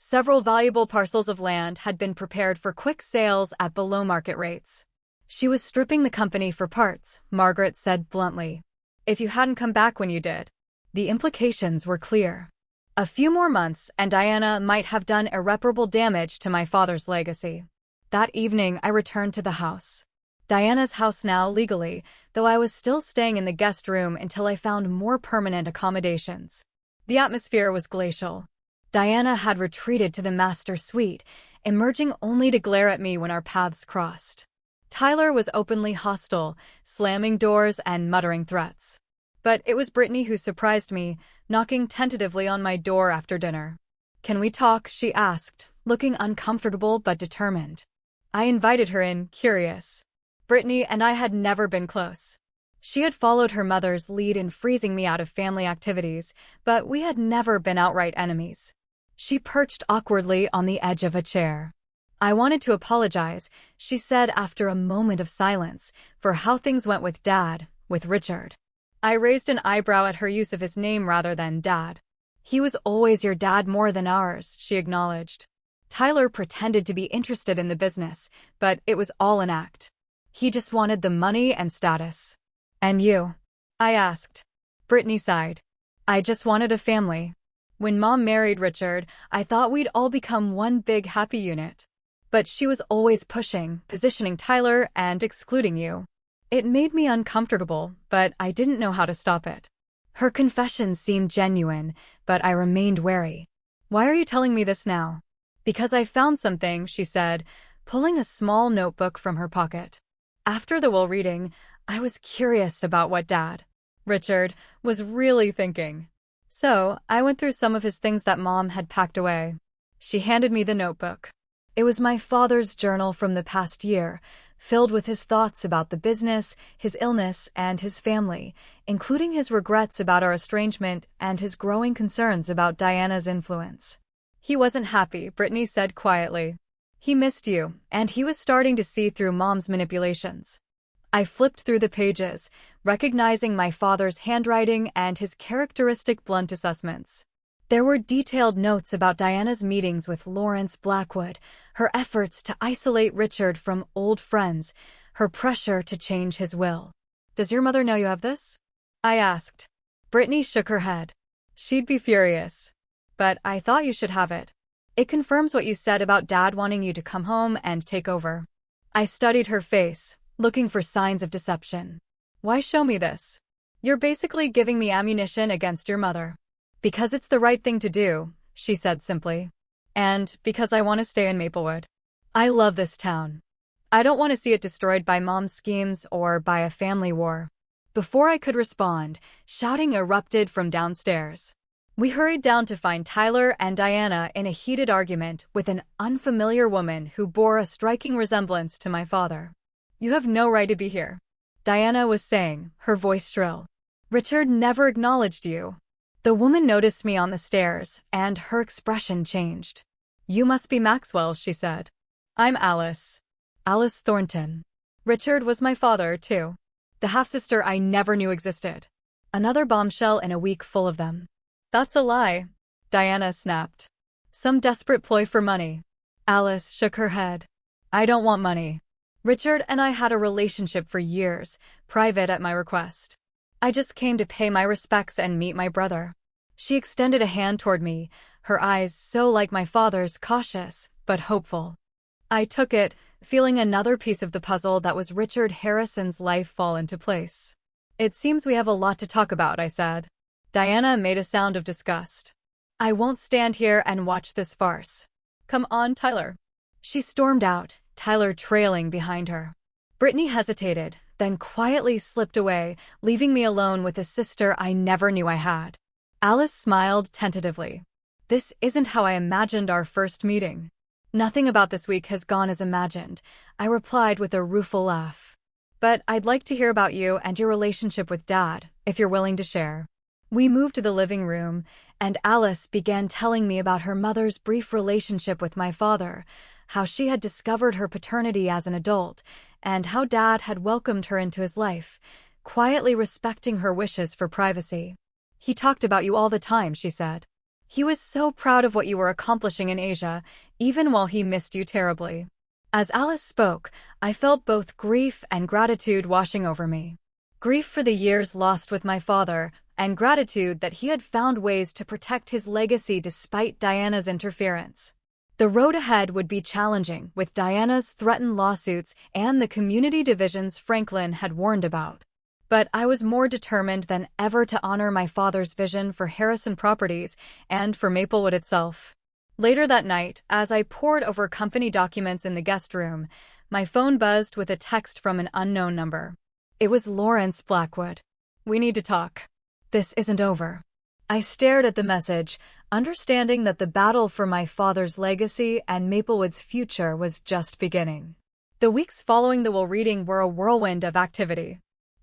Several valuable parcels of land had been prepared for quick sales at below-market rates. She was stripping the company for parts, Margaret said bluntly. If you hadn't come back when you did. The implications were clear. A few more months and Diana might have done irreparable damage to my father's legacy. That evening, I returned to the house. Diana's house now, legally, though I was still staying in the guest room until I found more permanent accommodations. The atmosphere was glacial. Diana had retreated to the master suite, emerging only to glare at me when our paths crossed. Tyler was openly hostile, slamming doors and muttering threats. But it was Brittany who surprised me, knocking tentatively on my door after dinner. "Can we talk?" she asked, looking uncomfortable but determined. I invited her in, curious. Brittany and I had never been close. She had followed her mother's lead in freezing me out of family activities, but we had never been outright enemies. She perched awkwardly on the edge of a chair. "I wanted to apologize," she said after a moment of silence, "for how things went with Dad, with Richard." I raised an eyebrow at her use of his name rather than Dad. "He was always your dad more than ours," she acknowledged. Tyler pretended to be interested in the business, but it was all an act. He just wanted the money and status. "And you?" I asked. Brittany sighed. "I just wanted a family. When Mom married Richard, I thought we'd all become one big happy unit. But she was always pushing, positioning Tyler, and excluding you. It made me uncomfortable, but I didn't know how to stop it." Her confession seemed genuine, but I remained wary. "Why are you telling me this now?" "Because I found something," she said, pulling a small notebook from her pocket. After the will reading, I was curious about what Dad, Richard, was really thinking. So, I went through some of his things that Mom had packed away. She handed me the notebook. It was my father's journal from the past year, filled with his thoughts about the business, his illness, and his family, including his regrets about our estrangement and his growing concerns about Diana's influence. "He wasn't happy," Brittany said quietly. "He missed you, and he was starting to see through Mom's manipulations." I flipped through the pages, recognizing my father's handwriting and his characteristic blunt assessments. There were detailed notes about Diana's meetings with Lawrence Blackwood, her efforts to isolate Richard from old friends, her pressure to change his will. "Does your mother know you have this?" I asked. Brittany shook her head. "She'd be furious. But I thought you should have it. It confirms what you said about Dad wanting you to come home and take over." I studied her face, looking for signs of deception. "Why show me this?" "You're basically giving me ammunition against your mother." "Because it's the right thing to do," she said simply. "And because I want to stay in Maplewood. I love this town. I don't want to see it destroyed by Mom's schemes or by a family war." Before I could respond, shouting erupted from downstairs. We hurried down to find Tyler and Diana in a heated argument with an unfamiliar woman who bore a striking resemblance to my father. "You have no right to be here," Diana was saying, her voice shrill. "Richard never acknowledged you." The woman noticed me on the stairs, and her expression changed. "You must be Maxwell," she said. "I'm Alice. Alice Thornton. Richard was my father, too. The half-sister I never knew existed. Another bombshell in a week full of them." "That's a lie," Diana snapped. "Some desperate ploy for money." Alice shook her head. "I don't want money. Richard and I had a relationship for years, private at my request. I just came to pay my respects and meet my brother." She extended a hand toward me, her eyes so like my father's, cautious but hopeful. I took it, feeling another piece of the puzzle that was Richard Harrison's life fall into place. "It seems we have a lot to talk about," I said. Diana made a sound of disgust. "I won't stand here and watch this farce. Come on, Tyler." She stormed out, Tyler trailing behind her. Brittany hesitated, then quietly slipped away, leaving me alone with a sister I never knew I had. Alice smiled tentatively. "This isn't how I imagined our first meeting." "Nothing about this week has gone as imagined," I replied with a rueful laugh. "But I'd like to hear about you and your relationship with Dad, if you're willing to share." We moved to the living room, and Alice began telling me about her mother's brief relationship with my father, how she had discovered her paternity as an adult, and how Dad had welcomed her into his life, quietly respecting her wishes for privacy. "He talked about you all the time," she said. He was so proud of what you were accomplishing in Asia, even while he missed you terribly. As Alice spoke, I felt both grief and gratitude washing over me. Grief for the years lost with my father, and gratitude that he had found ways to protect his legacy despite Diana's interference. The road ahead would be challenging, with Diana's threatened lawsuits and the community divisions Franklin had warned about. But I was more determined than ever to honor my father's vision for Harrison Properties and for Maplewood itself. Later that night, as I pored over company documents in the guest room, my phone buzzed with a text from an unknown number. It was Lawrence Blackwood. "We need to talk. This isn't over." I stared at the message, understanding that the battle for my father's legacy and Maplewood's future was just beginning. The weeks following the will reading were a whirlwind of activity.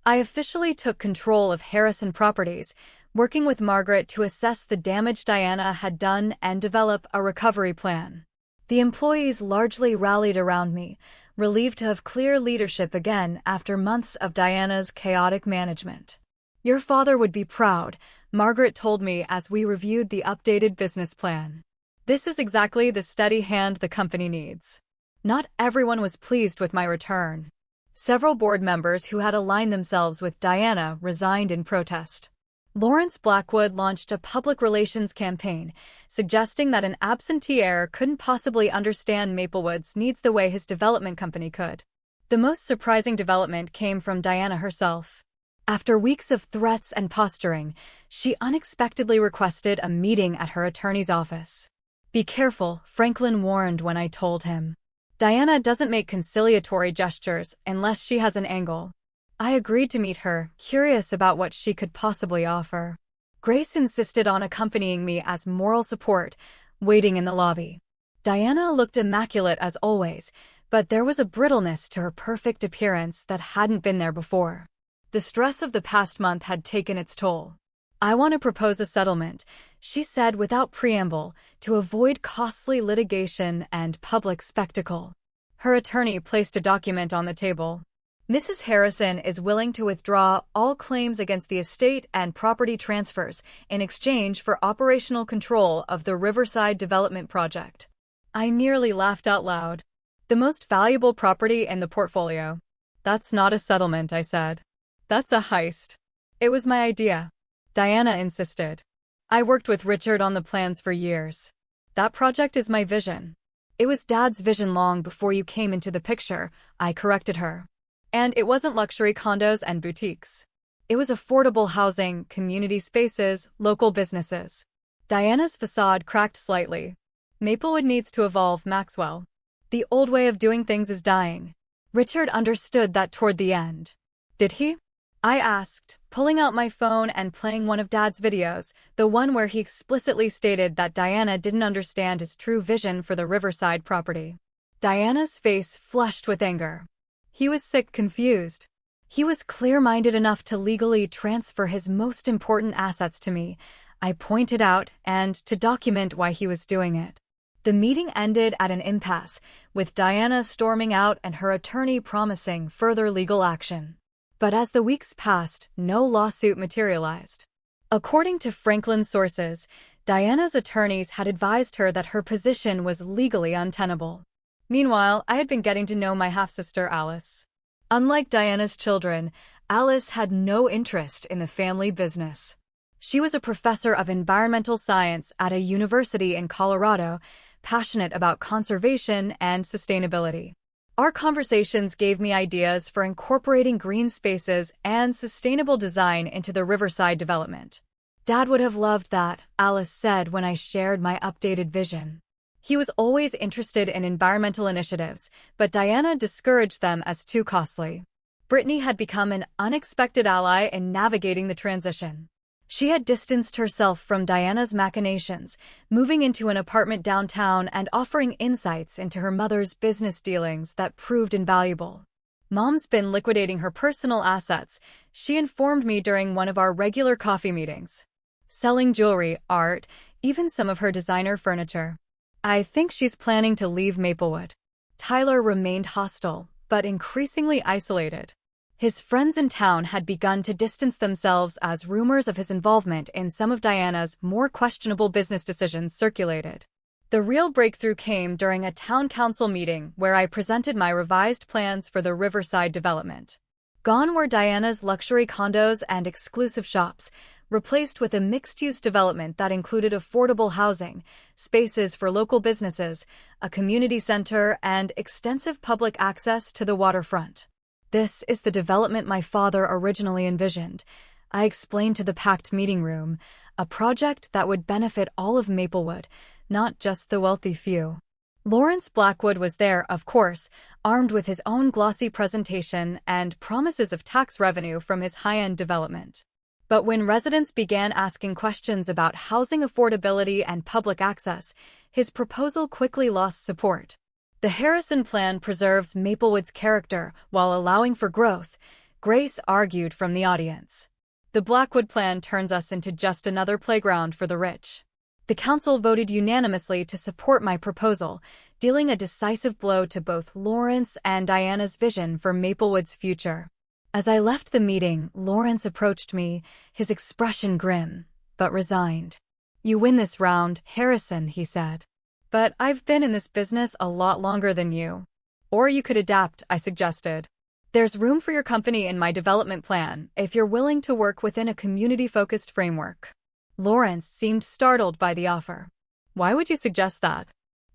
I officially took control of Harrison Properties, working with Margaret to assess the damage Diana had done and develop a recovery plan. The employees largely rallied around me, relieved to have clear leadership again after months of Diana's chaotic management. "Your father would be proud," Margaret told me as we reviewed the updated business plan. "This is exactly the steady hand the company needs." Not everyone was pleased with my return. Several board members who had aligned themselves with Diana resigned in protest. Lawrence Blackwood launched a public relations campaign, suggesting that an absentee heir couldn't possibly understand Maplewood's needs the way his development company could. The most surprising development came from Diana herself. After weeks of threats and posturing, she unexpectedly requested a meeting at her attorney's office. "Be careful," Franklin warned when I told him. "Diana doesn't make conciliatory gestures unless she has an angle." I agreed to meet her, curious about what she could possibly offer. Grace insisted on accompanying me as moral support, waiting in the lobby. Diana looked immaculate as always, but there was a brittleness to her perfect appearance that hadn't been there before. The stress of the past month had taken its toll. "I want to propose a settlement," she said without preamble, to avoid costly litigation and public spectacle. Her attorney placed a document on the table. "Mrs. Harrison is willing to withdraw all claims against the estate and property transfers in exchange for operational control of the Riverside Development Project." I nearly laughed out loud. "The most valuable property in the portfolio." "That's not a settlement," I said. "That's a heist." "It was my idea," Diana insisted. "I worked with Richard on the plans for years. That project is my vision." "It was Dad's vision long before you came into the picture," I corrected her. "And it wasn't luxury condos and boutiques. It was affordable housing, community spaces, local businesses." Diana's facade cracked slightly. "Maplewood needs to evolve, Maxwell. The old way of doing things is dying." Richard understood that toward the end. "Did he?" I asked, pulling out my phone and playing one of Dad's videos, the one where he explicitly stated that Diana didn't understand his true vision for the Riverside property. Diana's face flushed with anger. He was sick, confused. He was clear-minded enough to legally transfer his most important assets to me, I pointed out, and to document why he was doing it. The meeting ended at an impasse, with Diana storming out and her attorney promising further legal action. But as the weeks passed, no lawsuit materialized. According to Franklin's sources, Diana's attorneys had advised her that her position was legally untenable. Meanwhile, I had been getting to know my half-sister Alice. Unlike Diana's children, Alice had no interest in the family business. She was a professor of environmental science at a university in Colorado, passionate about conservation and sustainability. Our conversations gave me ideas for incorporating green spaces and sustainable design into the Riverside development. "Dad would have loved that," Alice said when I shared my updated vision. He was always interested in environmental initiatives, but Diana discouraged them as too costly. Brittany had become an unexpected ally in navigating the transition. She had distanced herself from Diana's machinations, moving into an apartment downtown and offering insights into her mother's business dealings that proved invaluable. "Mom's been liquidating her personal assets," she informed me during one of our regular coffee meetings. "Selling jewelry, art, even some of her designer furniture. I think she's planning to leave Maplewood." Tyler remained hostile, but increasingly isolated. His friends in town had begun to distance themselves as rumors of his involvement in some of Diana's more questionable business decisions circulated. The real breakthrough came during a town council meeting where I presented my revised plans for the Riverside development. Gone were Diana's luxury condos and exclusive shops, replaced with a mixed-use development that included affordable housing, spaces for local businesses, a community center, and extensive public access to the waterfront. This is the development my father originally envisioned, I explained to the packed meeting room, a project that would benefit all of Maplewood, not just the wealthy few. Lawrence Blackwood was there, of course, armed with his own glossy presentation and promises of tax revenue from his high-end development. But when residents began asking questions about housing affordability and public access, his proposal quickly lost support. The Harrison plan preserves Maplewood's character while allowing for growth, Grace argued from the audience. The Blackwood plan turns us into just another playground for the rich. The council voted unanimously to support my proposal, dealing a decisive blow to both Lawrence and Diana's vision for Maplewood's future. As I left the meeting, Lawrence approached me, his expression grim, but resigned. "You win this round, Harrison," he said. "But I've been in this business a lot longer than you. Or you could adapt," I suggested. "There's room for your company in my development plan if you're willing to work within a community-focused framework." Lawrence seemed startled by the offer. "Why would you suggest that?"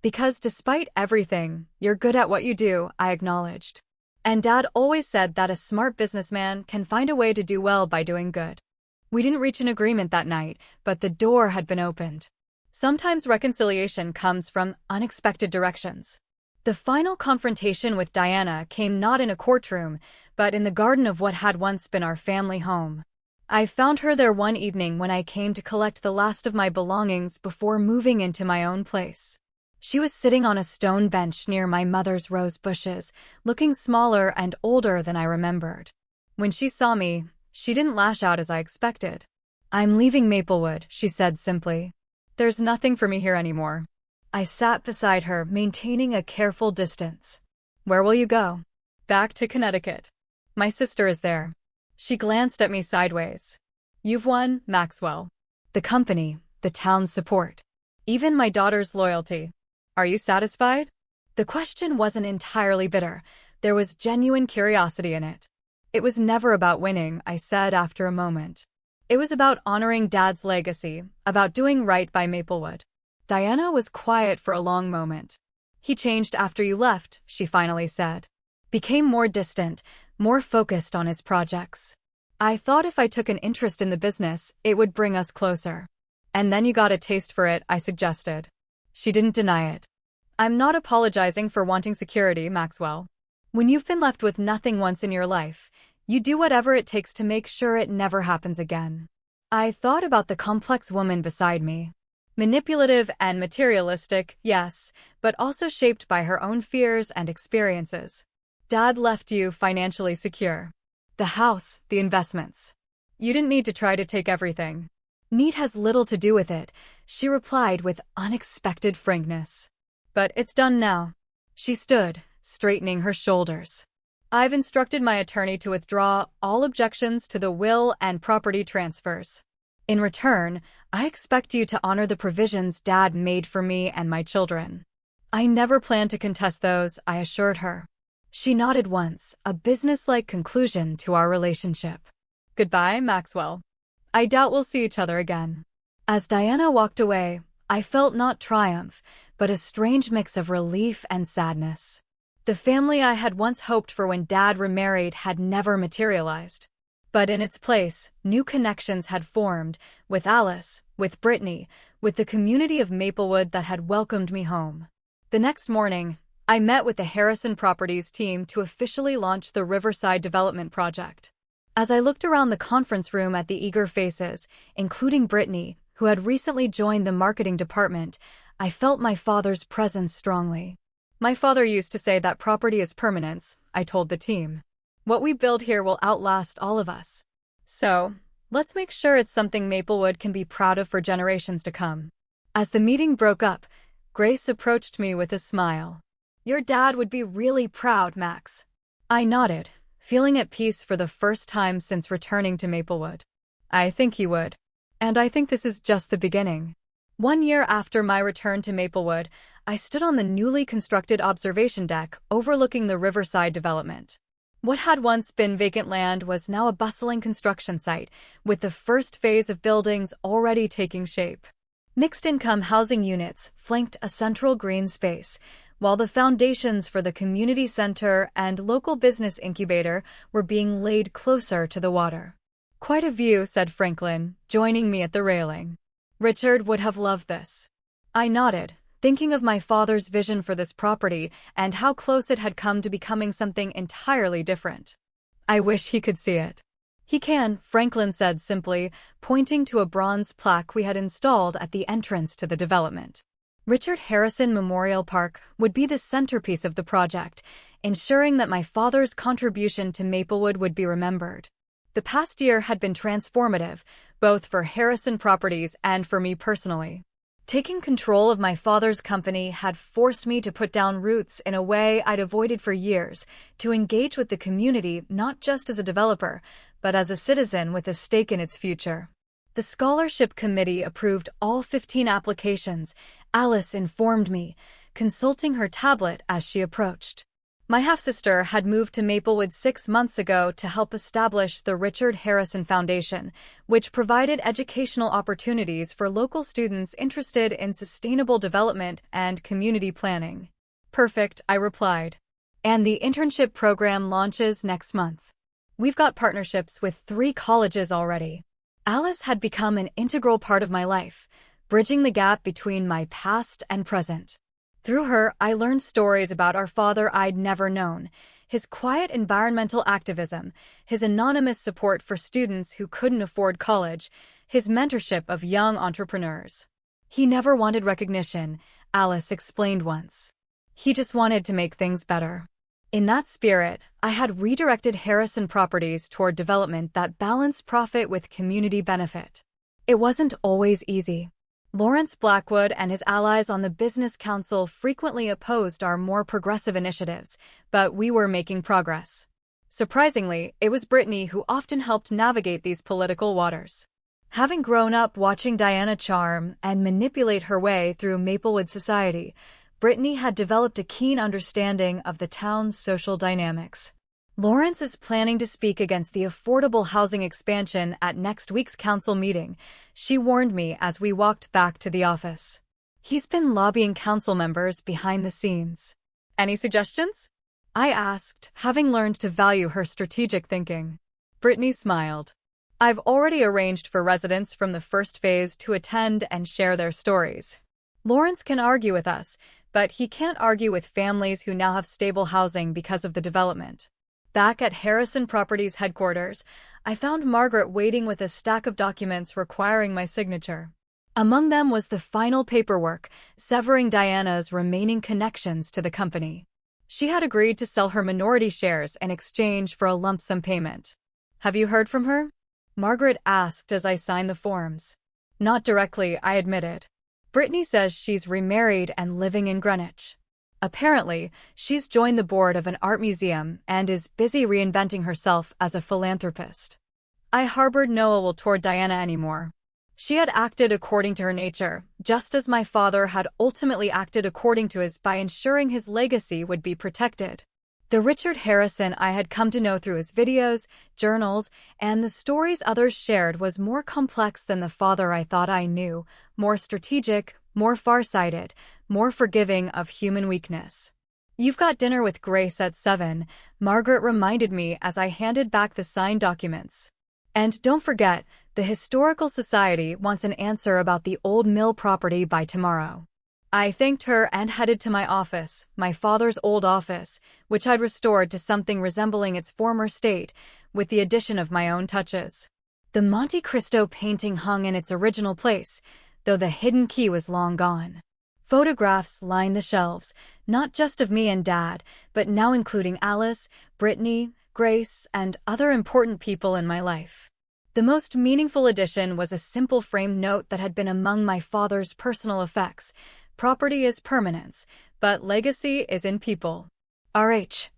"Because despite everything, you're good at what you do," I acknowledged. "And Dad always said that a smart businessman can find a way to do well by doing good." We didn't reach an agreement that night, but the door had been opened. Sometimes reconciliation comes from unexpected directions. The final confrontation with Diana came not in a courtroom, but in the garden of what had once been our family home. I found her there one evening when I came to collect the last of my belongings before moving into my own place. She was sitting on a stone bench near my mother's rose bushes, looking smaller and older than I remembered. When she saw me, she didn't lash out as I expected. "I'm leaving Maplewood," she said simply. "There's nothing for me here anymore." I sat beside her, maintaining a careful distance. "Where will you go?" "Back to Connecticut. My sister is there." She glanced at me sideways. "You've won, Maxwell. The company, the town's support, even my daughter's loyalty. Are you satisfied?" The question wasn't entirely bitter. There was genuine curiosity in it. "It was never about winning," I said after a moment. "It was about honoring Dad's legacy, about doing right by Maplewood." Diana was quiet for a long moment. "He changed after you left," she finally said. "Became more distant, more focused on his projects. I thought if I took an interest in the business, it would bring us closer." "And then you got a taste for it," I suggested. She didn't deny it. "I'm not apologizing for wanting security, Maxwell. When you've been left with nothing once in your life, you do whatever it takes to make sure it never happens again." I thought about the complex woman beside me. Manipulative and materialistic, yes, but also shaped by her own fears and experiences. "Dad left you financially secure. The house, the investments. You didn't need to try to take everything." "Need has little to do with it," she replied with unexpected frankness. "But it's done now." She stood, straightening her shoulders. "I've instructed my attorney to withdraw all objections to the will and property transfers. In return, I expect you to honor the provisions Dad made for me and my children." "I never plan to contest those," I assured her. She nodded once, a businesslike conclusion to our relationship. "Goodbye, Maxwell. I doubt we'll see each other again." As Diana walked away, I felt not triumph, but a strange mix of relief and sadness. The family I had once hoped for when Dad remarried had never materialized. But in its place, new connections had formed, with Alice, with Brittany, with the community of Maplewood that had welcomed me home. The next morning, I met with the Harrison Properties team to officially launch the Riverside Development Project. As I looked around the conference room at the eager faces, including Brittany, who had recently joined the marketing department, I felt my father's presence strongly. "My father used to say that property is permanence," I told the team. "What we build here will outlast all of us. So, let's make sure it's something Maplewood can be proud of for generations to come." As the meeting broke up, Grace approached me with a smile. "Your dad would be really proud, Max." I nodded, feeling at peace for the first time since returning to Maplewood. I think he would. And I think this is just the beginning. 1 year after my return to Maplewood, I stood on the newly constructed observation deck overlooking the Riverside development. What had once been vacant land was now a bustling construction site, with the first phase of buildings already taking shape. Mixed-income housing units flanked a central green space, while the foundations for the community center and local business incubator were being laid closer to the water. "Quite a view," said Franklin, joining me at the railing. "Richard would have loved this." I nodded, thinking of my father's vision for this property and how close it had come to becoming something entirely different. "I wish he could see it." "He can," Franklin said simply, pointing to a bronze plaque we had installed at the entrance to the development. Richard Harrison Memorial Park would be the centerpiece of the project, ensuring that my father's contribution to Maplewood would be remembered. The past year had been transformative, both for Harrison Properties and for me personally. Taking control of my father's company had forced me to put down roots in a way I'd avoided for years, to engage with the community not just as a developer, but as a citizen with a stake in its future. The scholarship committee approved all 15 applications, Alice informed me, consulting her tablet as she approached. My half-sister had moved to Maplewood 6 months ago to help establish the Richard Harrison Foundation, which provided educational opportunities for local students interested in sustainable development and community planning. "Perfect," I replied. "And the internship program launches next month. We've got partnerships with 3 colleges already." Alice had become an integral part of my life, bridging the gap between my past and present. Through her, I learned stories about our father I'd never known, his quiet environmental activism, his anonymous support for students who couldn't afford college, his mentorship of young entrepreneurs. "He never wanted recognition," Alice explained once. "He just wanted to make things better." In that spirit, I had redirected Harrison Properties toward development that balanced profit with community benefit. It wasn't always easy. Lawrence Blackwood and his allies on the Business Council frequently opposed our more progressive initiatives, but we were making progress. Surprisingly, it was Brittany who often helped navigate these political waters. Having grown up watching Diana charm and manipulate her way through Maplewood society, Brittany had developed a keen understanding of the town's social dynamics. Lawrence is planning to speak against the affordable housing expansion at next week's council meeting, she warned me as we walked back to the office. He's been lobbying council members behind the scenes. "Any suggestions?" I asked, having learned to value her strategic thinking. Brittany smiled. "I've already arranged for residents from the first phase to attend and share their stories. Lawrence can argue with us, but he can't argue with families who now have stable housing because of the development." Back at Harrison Properties headquarters, I found Margaret waiting with a stack of documents requiring my signature. Among them was the final paperwork, severing Diana's remaining connections to the company. She had agreed to sell her minority shares in exchange for a lump sum payment. "Have you heard from her?" Margaret asked as I signed the forms. "Not directly," I admitted. "Brittany says she's remarried and living in Greenwich. Apparently, she's joined the board of an art museum and is busy reinventing herself as a philanthropist." I harbored no ill toward Diana anymore. She had acted according to her nature, just as my father had ultimately acted according to his by ensuring his legacy would be protected. The Richard Harrison I had come to know through his videos, journals, and the stories others shared was more complex than the father I thought I knew, more strategic, more far-sighted, more forgiving of human weakness. "You've got dinner with Grace at 7, Margaret reminded me as I handed back the signed documents. "And don't forget, the Historical Society wants an answer about the old mill property by tomorrow." I thanked her and headed to my office, my father's old office, which I'd restored to something resembling its former state, with the addition of my own touches. The Monte Cristo painting hung in its original place, though the hidden key was long gone. Photographs lined the shelves, not just of me and Dad, but now including Alice, Brittany, Grace, and other important people in my life. The most meaningful addition was a simple framed note that had been among my father's personal effects. "Property is permanence, but legacy is in people. R.H."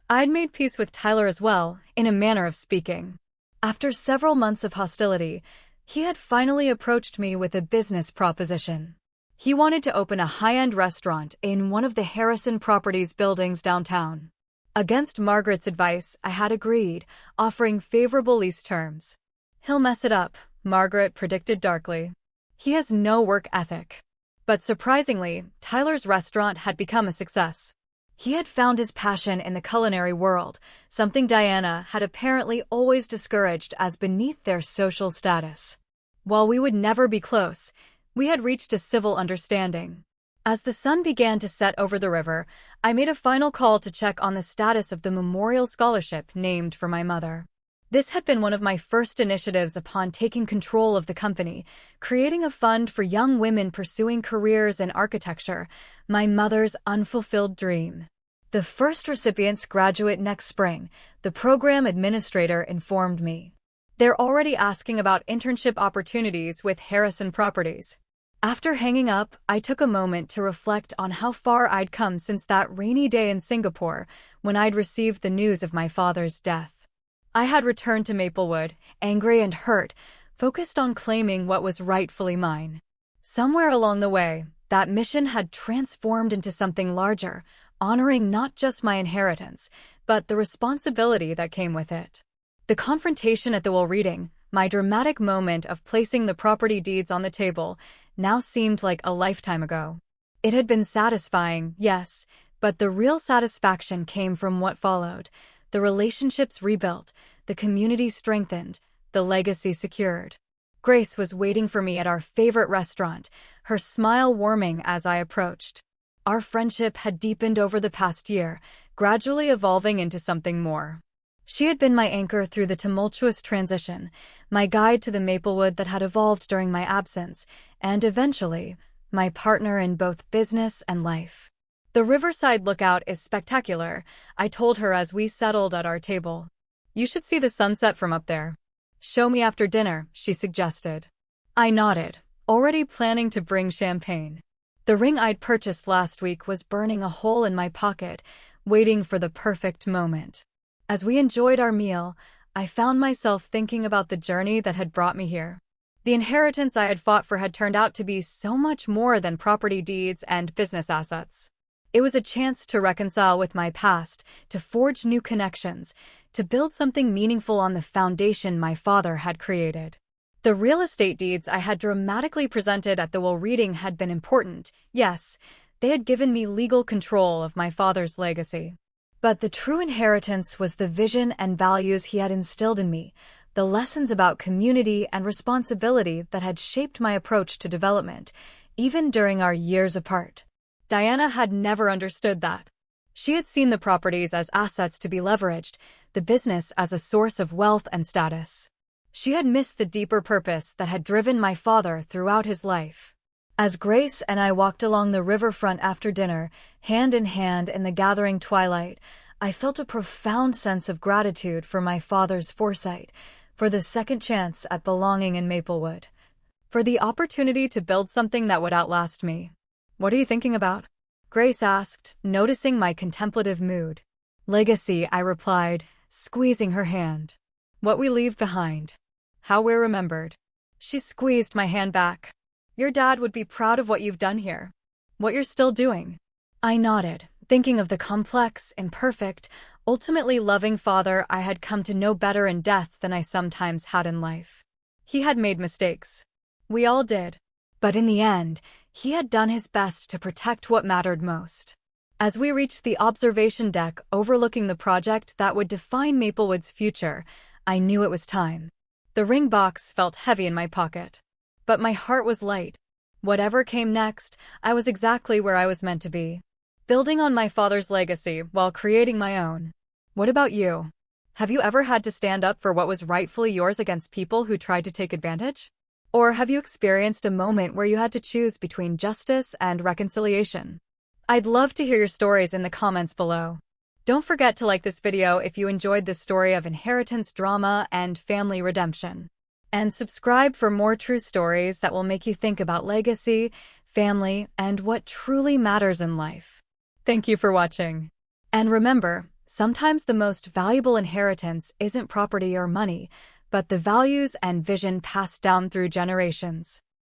I'd made peace with Tyler as well, in a manner of speaking. After several months of hostility, he had finally approached me with a business proposition. He wanted to open a high-end restaurant in one of the Harrison Properties buildings downtown. Against Margaret's advice, I had agreed, offering favorable lease terms. "He'll mess it up," Margaret predicted darkly. "He has no work ethic." But surprisingly, Tyler's restaurant had become a success. He had found his passion in the culinary world, something Diana had apparently always discouraged as beneath their social status. While we would never be close, we had reached a civil understanding. As the sun began to set over the river, I made a final call to check on the status of the memorial scholarship named for my mother. This had been one of my first initiatives upon taking control of the company, creating a fund for young women pursuing careers in architecture, my mother's unfulfilled dream. The first recipients graduate next spring, the program administrator informed me. They're already asking about internship opportunities with Harrison Properties. After hanging up, I took a moment to reflect on how far I'd come since that rainy day in Singapore when I'd received the news of my father's death. I had returned to Maplewood, angry and hurt, focused on claiming what was rightfully mine. Somewhere along the way, that mission had transformed into something larger, honoring not just my inheritance, but the responsibility that came with it. The confrontation at the will reading, my dramatic moment of placing the property deeds on the table, now seemed like a lifetime ago. It had been satisfying, yes, but the real satisfaction came from what followed. The relationships rebuilt, the community strengthened, the legacy secured. Grace was waiting for me at our favorite restaurant, her smile warming as I approached. Our friendship had deepened over the past year, gradually evolving into something more. She had been my anchor through the tumultuous transition, my guide to the Maplewood that had evolved during my absence, and eventually, my partner in both business and life. "The riverside lookout is spectacular," I told her as we settled at our table. "You should see the sunset from up there." "Show me after dinner," she suggested. I nodded, already planning to bring champagne. The ring I'd purchased last week was burning a hole in my pocket, waiting for the perfect moment. As we enjoyed our meal, I found myself thinking about the journey that had brought me here. The inheritance I had fought for had turned out to be so much more than property deeds and business assets. It was a chance to reconcile with my past, to forge new connections, to build something meaningful on the foundation my father had created. The real estate deeds I had dramatically presented at the will reading had been important, yes, they had given me legal control of my father's legacy. But the true inheritance was the vision and values he had instilled in me, the lessons about community and responsibility that had shaped my approach to development, even during our years apart. Diana had never understood that. She had seen the properties as assets to be leveraged, the business as a source of wealth and status. She had missed the deeper purpose that had driven my father throughout his life. As Grace and I walked along the riverfront after dinner, hand in hand in the gathering twilight, I felt a profound sense of gratitude for my father's foresight, for the second chance at belonging in Maplewood, for the opportunity to build something that would outlast me. "What are you thinking about?" Grace asked, noticing my contemplative mood. "Legacy," I replied, squeezing her hand. "What we leave behind. How we're remembered." She squeezed my hand back. "Your dad would be proud of what you've done here. What you're still doing." I nodded, thinking of the complex, imperfect, ultimately loving father I had come to know better in death than I sometimes had in life. He had made mistakes. We all did. But in the end, he had done his best to protect what mattered most. As we reached the observation deck overlooking the project that would define Maplewood's future, I knew it was time. The ring box felt heavy in my pocket. But my heart was light. Whatever came next, I was exactly where I was meant to be, building on my father's legacy while creating my own. What about you? Have you ever had to stand up for what was rightfully yours against people who tried to take advantage? Or have you experienced a moment where you had to choose between justice and reconciliation? I'd love to hear your stories in the comments below. Don't forget to like this video if you enjoyed this story of inheritance drama and family redemption. And subscribe for more true stories that will make you think about legacy, family, and what truly matters in life. Thank you for watching. And remember, Sometimes the most valuable inheritance isn't property or money, but the values and vision passed down through generations.